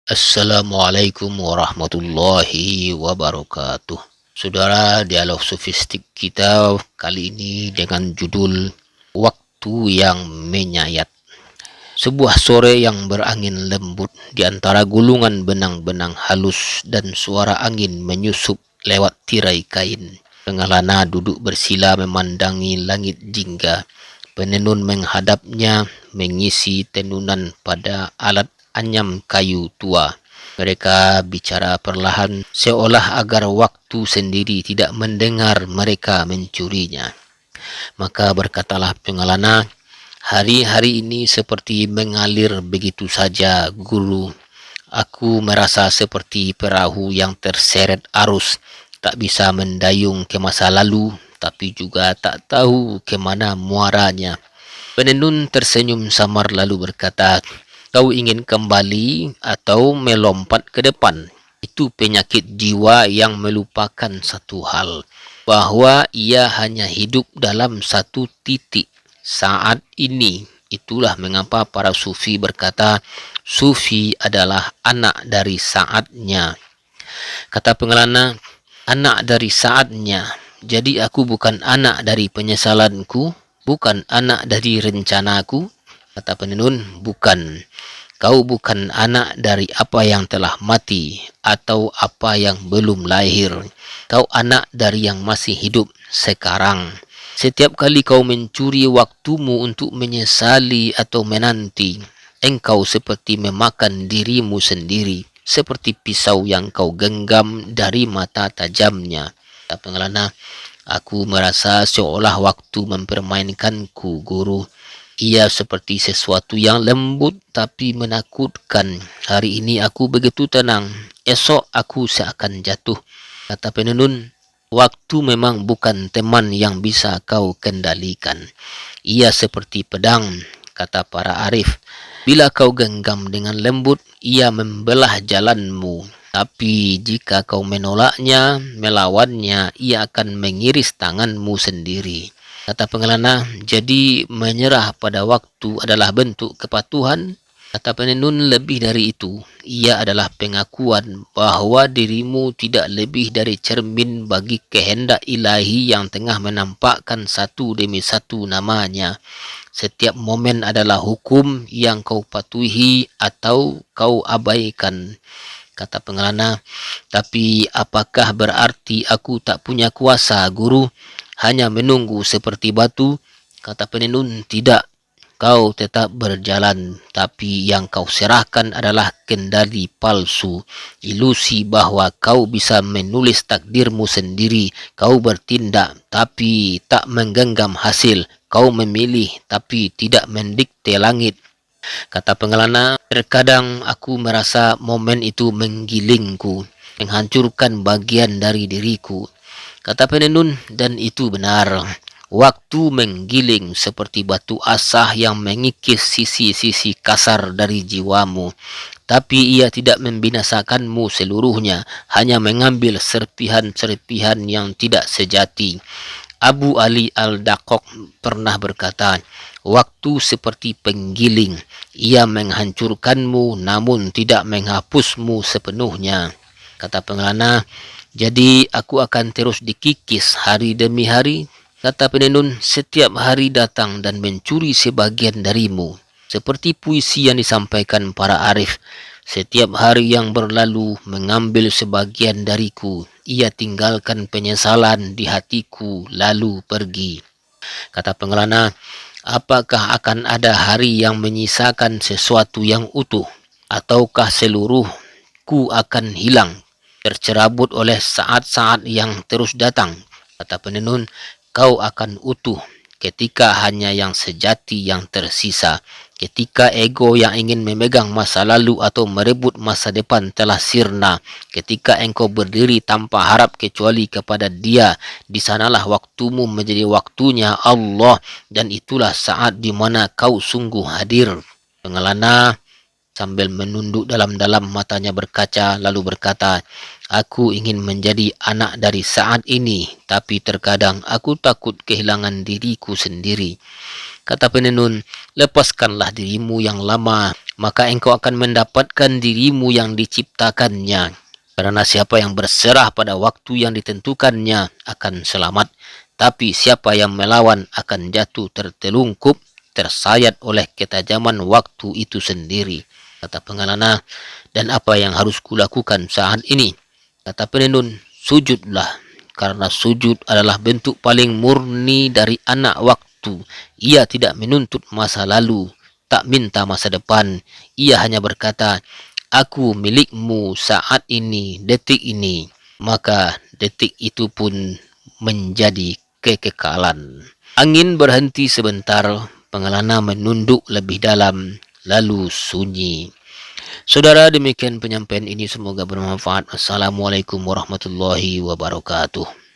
Assalamualaikum warahmatullahi wabarakatuh. Saudara, dialog sofistik kita kali ini dengan judul Waktu yang Menyayat. Sebuah sore yang berangin lembut di antara gulungan benang-benang halus dan suara angin menyusup lewat tirai kain. Pengelana duduk bersila memandangi langit jingga. Penenun menghadapnya mengisi tenunan pada alat anyam kayu tua. Mereka bicara perlahan seolah agar waktu sendiri tidak mendengar mereka mencurinya. Maka berkatalah pengelana, hari-hari ini seperti mengalir begitu saja, guru. Aku merasa seperti perahu yang terseret arus, tak bisa mendayung ke masa lalu, tapi juga tak tahu ke mana muaranya. Penenun tersenyum samar lalu berkata, kau ingin kembali atau melompat ke depan? Itu penyakit jiwa yang melupakan satu hal, bahwa ia hanya hidup dalam satu titik, saat ini. Itulah mengapa para sufi berkata, sufi adalah anak dari saatnya. Kata pengelana, anak dari saatnya. Jadi aku bukan anak dari penyesalanku, bukan anak dari rencanaku. Kata penenun, bukan. Kau bukan anak dari apa yang telah mati atau apa yang belum lahir. Kau anak dari yang masih hidup sekarang. Setiap kali kau mencuri waktumu untuk menyesali atau menanti, engkau seperti memakan dirimu sendiri, seperti pisau yang kau genggam dari mata tajamnya. Kata pengelana, aku merasa seolah waktu mempermainkanku, guru. Ia seperti sesuatu yang lembut tapi menakutkan. Hari ini aku begitu tenang, esok aku seakan jatuh. Kata penenun, waktu memang bukan teman yang bisa kau kendalikan. Ia seperti pedang, kata para arif. Bila kau genggam dengan lembut, ia membelah jalanmu. Tapi jika kau menolaknya, melawannya, ia akan mengiris tanganmu sendiri. Kata pengelana, jadi menyerah pada waktu adalah bentuk kepatuhan. Kata penenun, lebih dari itu, ia adalah pengakuan bahwa dirimu tidak lebih dari cermin bagi kehendak ilahi yang tengah menampakkan satu demi satu namanya. Setiap momen adalah hukum yang kau patuhi atau kau abaikan. Kata pengelana, tapi apakah berarti aku tak punya kuasa, guru? Hanya menunggu seperti batu? Kata penenun, tidak. Kau tetap berjalan, tapi yang kau serahkan adalah kendali palsu, ilusi bahwa kau bisa menulis takdirmu sendiri. Kau bertindak, tapi tak menggenggam hasil. Kau memilih, tapi tidak mendikte langit. Kata pengelana, terkadang aku merasa momen itu menggilingku, menghancurkan bagian dari diriku. Kata penenun, dan itu benar. Waktu menggiling seperti batu asah yang mengikis sisi-sisi kasar dari jiwamu. Tapi ia tidak membinasakanmu seluruhnya, hanya mengambil serpihan-serpihan yang tidak sejati. Abu Ali Al-Daqqaq pernah berkata, waktu seperti penggiling, ia menghancurkanmu namun tidak menghapusmu sepenuhnya. Kata pengelana, jadi aku akan terus dikikis hari demi hari. Kata penenun, setiap hari datang dan mencuri sebagian darimu. Seperti puisi yang disampaikan para arif. Setiap hari yang berlalu mengambil sebagian dariku. Ia tinggalkan penyesalan di hatiku lalu pergi. Kata pengelana, apakah akan ada hari yang menyisakan sesuatu yang utuh? Ataukah seluruhku akan hilang, tercerabut oleh saat-saat yang terus datang? Kata penenun, kau akan utuh ketika hanya yang sejati yang tersisa. Ketika ego yang ingin memegang masa lalu atau merebut masa depan telah sirna. Ketika engkau berdiri tanpa harap kecuali kepada Dia, di sanalah waktumu menjadi waktunya Allah, dan itulah saat di mana kau sungguh hadir. Pengelana sambil menunduk dalam-dalam matanya berkaca lalu berkata, aku ingin menjadi anak dari saat ini, tapi terkadang aku takut kehilangan diriku sendiri. Kata penenun, lepaskanlah dirimu yang lama, maka engkau akan mendapatkan dirimu yang diciptakannya. Karena siapa yang berserah pada waktu yang ditentukannya akan selamat, tapi siapa yang melawan akan jatuh tertelungkup, tersayat oleh ketajaman waktu itu sendiri. Kata pengalana, dan apa yang harus kulakukan saat ini? Kata penenun, sujudlah, karena sujud adalah bentuk paling murni dari anak waktu. Ia tidak menuntut masa lalu, tak minta masa depan. Ia hanya berkata, aku milikmu saat ini, detik ini. Maka detik itu pun menjadi kekekalan. Angin berhenti sebentar, pengelana menunduk lebih dalam, lalu sunyi. Saudara, demikian penyampaian ini, semoga bermanfaat. Assalamualaikum warahmatullahi wabarakatuh.